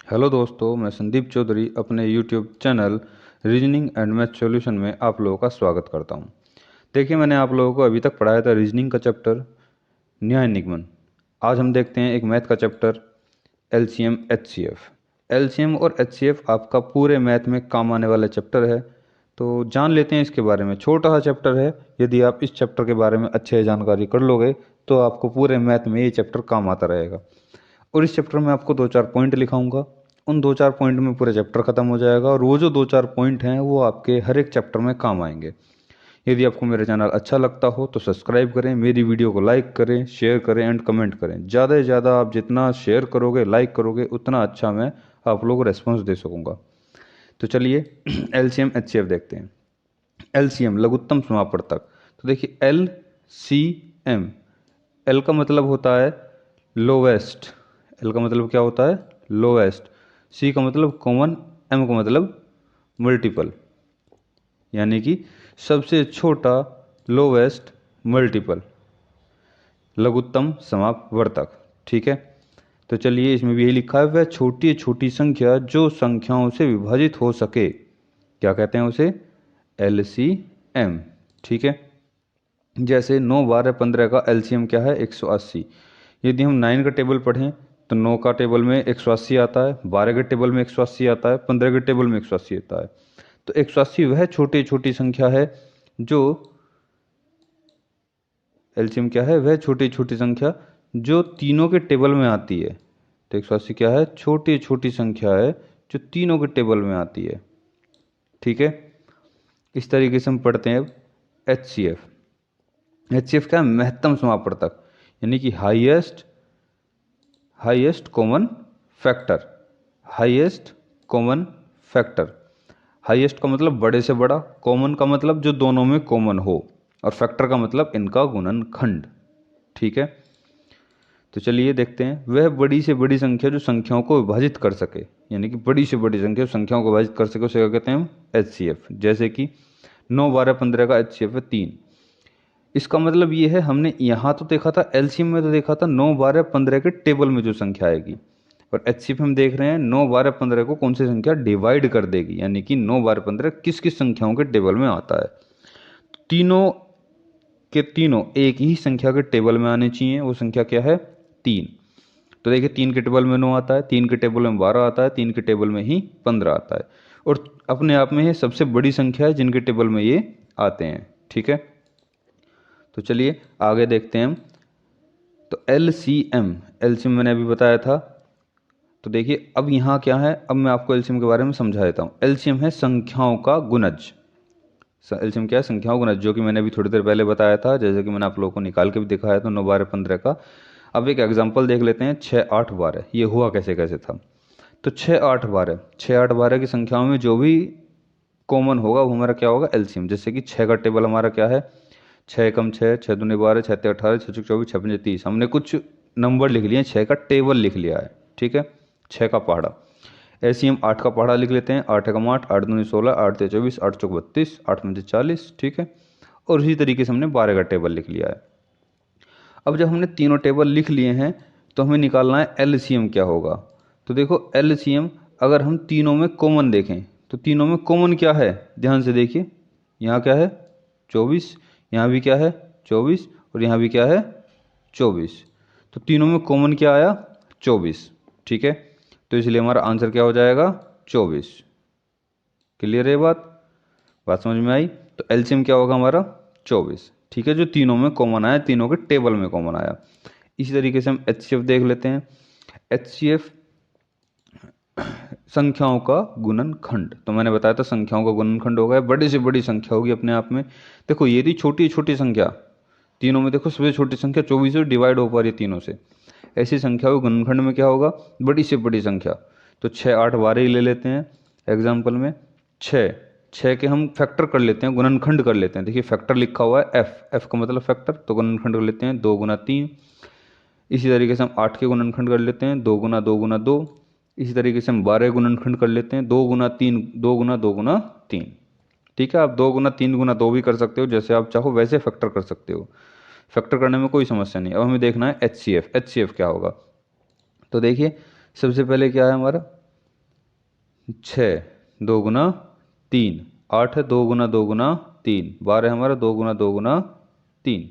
Hello दोस्तों, मैं संदीप चौधरी अपने YouTube channel reasoning and math solution में आप लोगों का स्वागत करता हूं। देखिए, मैंने आप लोगों को अभी तक पढ़ाया था रीजनिंग का चैप्टर न्याय निगमन। आज हम देखते हैं एक मैथ का चैप्टर एलसीएम एचसीएफ। एलसीएम और एचसीएफ आपका पूरे मैथ में काम आने वाला चैप्टर है, तो जान लेते हैं इसके बारे में। छोटा सा चैप्टर है, यदि आप इस चैप्टर के बारे में अच्छे जानकारी कर लोगे तो आपको पूरे मैथ में ये चैप्टर काम आता रहेगा। और इस चैप्टर में आपको दो चार पॉइंट लिखाऊंगा, उन दो चार पॉइंट में पूरा चैप्टर खत्म हो जाएगा और वो जो दो चार पॉइंट हैं वो आपके हर एक चैप्टर में काम आएंगे। यदि आपको मेरा चैनल अच्छा लगता हो तो सब्सक्राइब करें, मेरी वीडियो को लाइक करें, शेयर करें एंड कमेंट करें। ज़्यादा से ज़्यादा आप जितना शेयर करोगे, लाइक करोगे, उतना अच्छा मैं आप लोगों को रेस्पॉन्स दे सकूँगा। तो चलिए एलसीएम एचसीएफ देखते हैं। एलसीएम लघुत्तम समापवर्तक। तो देखिए एल सी एम, एल का मतलब होता है लोवेस्ट। एल का मतलब क्या होता है? लोवेस्ट। सी का मतलब कॉमन, एम का मतलब मल्टीपल, यानी कि सबसे छोटा, लोवेस्ट, मल्टीपल, लघुत्तम समापवर्तक। ठीक है, तो चलिए इसमें भी यही लिखा है, वह छोटी छोटी संख्या जो संख्याओं से विभाजित हो सके, क्या कहते हैं उसे? एलसीएम। ठीक है, जैसे 9, 12, 15 का एलसीएम क्या है? 180। यदि हम 9 का टेबल पढ़ें तो 9 का टेबल में 180 आता है, 12 के टेबल में 180 आता है, 15 के टेबल में 180 आता है। तो 180 वह छोटी छोटी संख्या है जो, एलसीएम क्या है? वह छोटी छोटी संख्या जो तीनों के टेबल में आती है। तो 180 क्या है? छोटी छोटी संख्या है जो तीनों के टेबल में आती है। ठीक है, इस तरीके से हम पढ़ते हैं अब एचसीएफ। एचसीएफ क्या है? महत्तम समापवर्तक, यानी कि highest common factor. Highest common factor. Highest का मतलब बड़े से बड़ा, कॉमन का मतलब जो दोनों में कॉमन हो, और फैक्टर का मतलब इनका गुणनखंड। ठीक है, तो चलिए देखते हैं। वह बड़ी से बड़ी संख्या जो संख्याओं को विभाजित कर सके, यानी कि बड़ी से बड़ी संख्या संख्याओं को विभाजित कर सके, उसे क्या कहते हैं हम? एचसीएफ। जैसे कि 9, 12, 15 का एचसीएफ है 3। इसका मतलब ये है, हमने यहाँ तो देखा था एलसीएम में, तो देखा था 9, 12, 15 के टेबल में जो संख्या आएगी, और एचसीएफ हम देख रहे हैं 9, 12, 15 को कौन सी संख्या डिवाइड कर देगी, यानी कि 9, 12, 15 किस किस संख्याओं के टेबल में आता है। तीनों के तीनों एक ही संख्या के टेबल में आने चाहिए। वो संख्या क्या है? 3। तो देखिए 3 के टेबल में 9 आता है, 3 के टेबल में 12 आता है, 3 के टेबल में ही 15 आता है, और अपने आप में ये सबसे बड़ी संख्या है जिनके टेबल में ये आते हैं। ठीक है, तो चलिए आगे देखते हैं हम। तो एलसीएम, एलसीएम मैंने अभी बताया था। तो देखिए अब यहाँ क्या है, अब मैं आपको एलसीएम के बारे में समझा देता हूँ। एलसीएम है संख्याओं का गुणज। एलसीएम क्या है? संख्याओं का गुणज, जो कि मैंने अभी थोड़ी देर पहले बताया था, जैसे कि मैंने आप लोगों को निकाल के भी दिखाया था 9, 12, 15 का। अब एक एग्जाम्पल देख लेते हैं, 6, 8, 12 ये हुआ कैसे कैसे था। तो 6, 8, 12, 6, 8, 12 की संख्याओं में जो भी कॉमन होगा वो हमारा क्या होगा? एलसीएम। जैसे कि 6 का टेबल हमारा क्या है? 6 कम 6, 6 दूनी 12, 6 ते 18, 6 चौक 24, 6 पंजे 30। हमने कुछ नंबर लिख लिए, 6 का टेबल लिख लिया है। ठीक है, 6 का पहाड़ा। ऐसे ही हम 8 का पहाड़ा लिख लेते हैं, 8 एकम 8, 8 दूनी 16, 8 ते 24, 8 चौक 32, 8 पंजे 40। ठीक है, और इसी तरीके से हमने 12 का टेबल लिख लिया है। अब जब हमने तीनों टेबल लिख लिए हैं तो हमें निकालना है एलसीएम क्या होगा। तो देखो एलसीएम, अगर हम तीनों में कॉमन देखें तो तीनों में कॉमन क्या है? ध्यान से देखिए, यहाँ क्या है? 24, यहाँ भी क्या है? 24, और यहाँ भी क्या है? 24। तो तीनों में कॉमन क्या आया? 24। ठीक है, तो इसलिए हमारा आंसर क्या हो जाएगा? 24। क्लियर है बात? बात समझ में आई? तो एलसीएम क्या होगा हमारा? 24। ठीक है, जो तीनों में कॉमन आया, तीनों के टेबल में कॉमन आया। इसी तरीके से हम एचसीएफ देख लेते हैं। एचसीएफ संख्याओं का गुणनखंड। तो मैंने बताया था संख्याओं का गुणनखंड होगा, बड़ी से बड़ी संख्या होगी अपने आप में। देखो ये थी छोटी छोटी संख्या, तीनों में देखो सबसे छोटी संख्या 24 से डिवाइड हो पा रही है तीनों से। ऐसी संख्या को गुणनखंड में क्या होगा? बड़ी से बड़ी संख्या। तो 6, 8, 12 ही ले लेते हैं एग्जाम्पल में। 6 के हम फैक्टर कर लेते हैं, गुणनखंड कर लेते हैं। देखिए फैक्टर लिखा हुआ है एफ, एफ का मतलब फैक्टर, तो गुणनखंड कर लेते हैं 2 गुना 3। इसी तरीके से हम 8 के गुणनखंड कर लेते हैं 2 गुना 2 गुना 2। इसी तरीके से हम 12 गुणनखंड कर लेते हैं 2 गुना 3, 2 गुना 2 गुना 3। ठीक है, आप 2 गुना 3 गुना 2 भी कर सकते हो, जैसे आप चाहो वैसे फैक्टर कर सकते हो। फैक्टर करने में कोई समस्या नहीं। अब हमें देखना है एचसीएफ, एचसीएफ क्या होगा। तो देखिए सबसे पहले क्या है हमारा? 6, 2 गुना 3, 8 है, 2 गुना 2 गुना 3, 12 है हमारा, 2 गुना 2 गुना 3,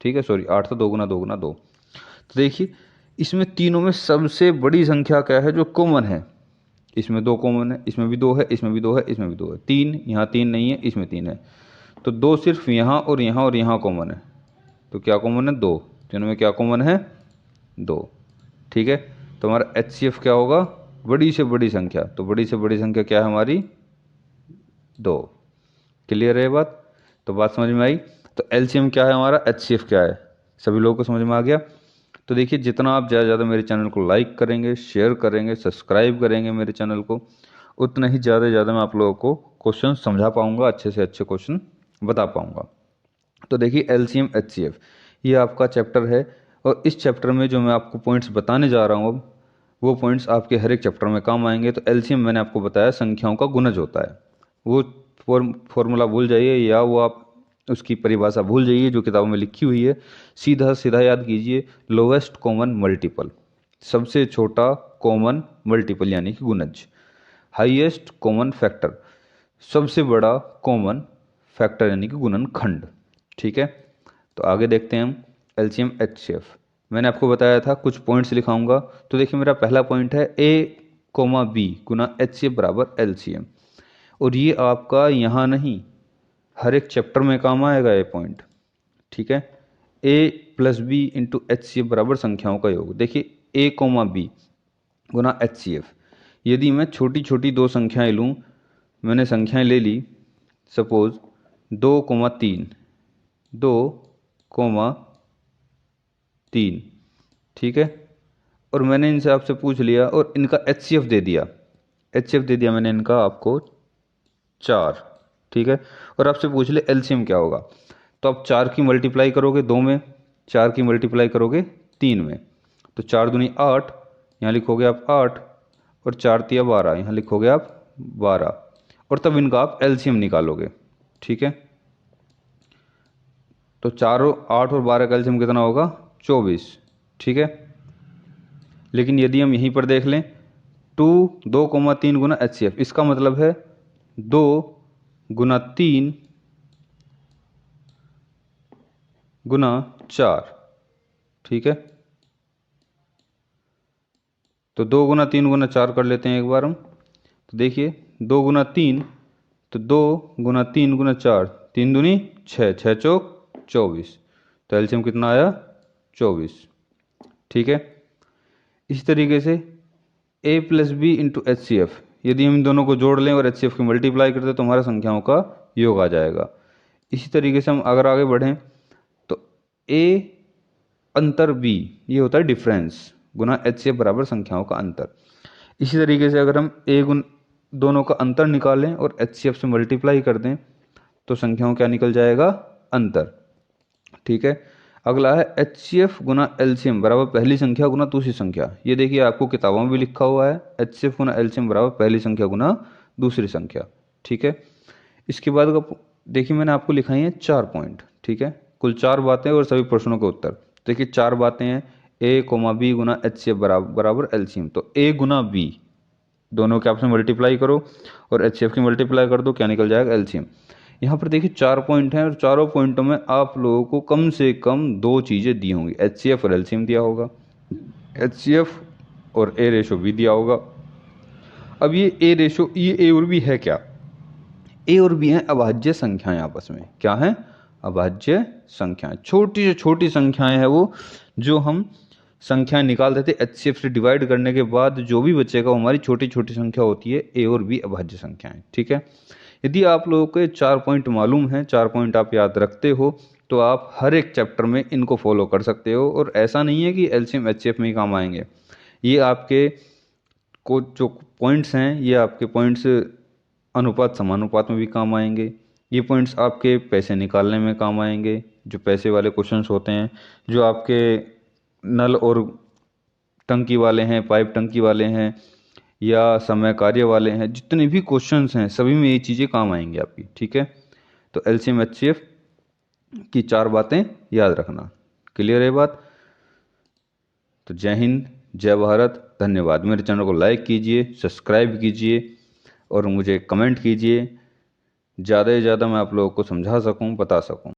ठीक है, सॉरी 8 था, 2 गुना 2 गुना 2। तो देखिए इसमें तीनों में सबसे बड़ी संख्या क्या है जो कॉमन है, इसमें 2 कॉमन है, इसमें भी 2 है, इसमें भी 2 है, इसमें भी 2 है, 3 यहाँ 3 नहीं है, इसमें 3 है, तो 2 सिर्फ यहाँ और यहाँ कॉमन है, तो क्या कॉमन है 2, तीनों में क्या कॉमन है 2, ठीक है। तो हमारा HCF क्या होगा, बड़ी से बड़ी संख्या, तो बड़ी से बड़ी संख्या क्या है हमारी 2। क्लियर है ये बात, तो बात समझ में आई। तो LCM क्या है हमारा, HCF क्या है, सभी लोगों को समझ में आ गया। तो देखिए जितना आप ज़्यादा ज़्यादा मेरे चैनल को लाइक करेंगे, शेयर करेंगे, सब्सक्राइब करेंगे मेरे चैनल को, उतना ही ज़्यादा से ज़्यादा मैं आप लोगों को क्वेश्चन समझा पाऊंगा, अच्छे से अच्छे क्वेश्चन बता पाऊंगा। तो देखिए LCM HCF ये आपका चैप्टर है, और इस चैप्टर में जो मैं आपको पॉइंट्स बताने जा रहा हूँ अब, वो पॉइंट्स आपके हर एक चैप्टर में काम आएंगे। तो LCM मैंने आपको बताया संख्याओं का गुणज होता है, वो फॉर्मूला भूल जाइए, या वो आप उसकी परिभाषा भूल जाइए जो किताबों में लिखी हुई है, सीधा सीधा याद कीजिए, लोवेस्ट कॉमन मल्टीपल, सबसे छोटा कॉमन मल्टीपल यानी कि गुणज, हाईएस्ट कॉमन फैक्टर, सबसे बड़ा कॉमन फैक्टर यानी कि गुणनखंड, ठीक है। तो आगे देखते हैं हम LCM HCF। मैंने आपको बताया था कुछ पॉइंट्स लिखाऊंगा, तो देखिए मेरा पहला पॉइंट है A, B गुना HCF बराबर LCM, और ये आपका यहाँ नहीं, हर एक चैप्टर में काम आएगा ये पॉइंट, ठीक है। A+B इंटू HCF बराबर संख्याओं का योग। देखिए A, B गुना HCF, यदि मैं छोटी छोटी दो संख्याएं लूँ, मैंने संख्याएं ले ली, सपोज 2,3, 2,3, ठीक है, और मैंने इनसे आपसे पूछ लिया और इनका HCF दे दिया, HCF दे दिया मैंने इनका आपको 4, ठीक है, और आपसे पूछ ले LCM क्या होगा, तो आप 4 की मल्टीप्लाई करोगे 2 में, 4 की मल्टीप्लाई करोगे 3 में, तो 4 दूनी 8, यहाँ लिखोगे आप 8, और 4 तिया 12, यहाँ लिखोगे आप 12, और तब इनका आप LCM निकालोगे, ठीक है। तो 4 8 और 12 का LCM कितना होगा 24, ठीक है। लेकिन यदि हम यहीं पर देख लें 2,3 गुना HCF, इसका मतलब है 2 गुना 3 गुना 4, ठीक है। तो 2 गुना 3 गुना 4 कर लेते हैं एक बार हम, तो देखिए 2 गुना 3, तो 2 गुना 3 गुना 4, 3 दूनी 6, 6 चौक 24, तो LCM कितना आया 24, ठीक है। इसी तरीके से A+B इंटू HCF, यदि हम इन दोनों को जोड़ लें और HCF की मल्टीप्लाई करते तो हमारा संख्याओं का योग आ जाएगा। इसी तरीके से हम अगर आगे बढ़ें तो A अंतर B, ये होता है डिफरेंस, गुना HCF बराबर संख्याओं का अंतर। इसी तरीके से अगर हम दोनों का अंतर निकालें और HCF से मल्टीप्लाई कर दें तो संख्याओं क्या निकल जाएगा अंतर, ठीक है। अगला है HCF गुना LCM बराबर पहली संख्या गुना दूसरी संख्या, ये देखिए आपको किताबों में भी लिखा हुआ है, HCF गुना LCM बराबर पहली संख्या गुना दूसरी संख्या, ठीक है। इसके बाद देखिए मैंने आपको लिखाई है 4 पॉइंट, ठीक है, कुल 4 बातें और सभी प्रश्नों के उत्तर। देखिए 4 बातें हैं, A, B गुना HCF बराबर LCM, तो A गुना B दोनों के आपस में मल्टीप्लाई करो और HCF की मल्टीप्लाई कर दो, क्या निकल जाएगा LCM। यहाँ पर देखिए 4 पॉइंट हैं और चारों पॉइंटों में आप लोगों को कम से कम 2 चीज़ें दी होंगी, HCF और LCM दिया होगा, HCF और A रेशो भी दिया होगा। अब ये A रेशो, ये A और B है क्या, A और B हैं अभाज्य संख्याएं, आपस में क्या हैं अभाज्य संख्याएं, छोटी से छोटी संख्याएं हैं वो, जो हम संख्याएं निकाल देते HCF से डिवाइड करने के बाद जो भी बचेगा वो हमारी छोटी छोटी संख्या होती है, A और B अभाज्य संख्याएं, ठीक है। यदि आप लोगों को 4 पॉइंट मालूम है, 4 पॉइंट आप याद रखते हो, तो आप हर एक चैप्टर में इनको फॉलो कर सकते हो, और ऐसा नहीं है कि LCM HCF में ही काम आएंगे, ये आपके को जो पॉइंट्स हैं ये आपके पॉइंट्स अनुपात समानुपात में भी काम आएंगे, ये पॉइंट्स आपके पैसे निकालने में काम आएंगे, जो पैसे वाले क्वेश्चंस होते हैं, जो आपके नल और टंकी वाले हैं, पाइप टंकी वाले हैं, या समय कार्य वाले हैं, जितने भी क्वेश्चंस हैं सभी में ये चीज़ें काम आएंगी आपकी, ठीक है। तो LCM HCF की 4 बातें याद रखना, क्लियर है बात। तो जय हिंद, जय भारत। धन्यवाद। मेरे चैनल को लाइक कीजिए, सब्सक्राइब कीजिए और मुझे कमेंट कीजिए, ज़्यादा से ज़्यादा मैं आप लोगों को समझा सकूं, बता सकूं।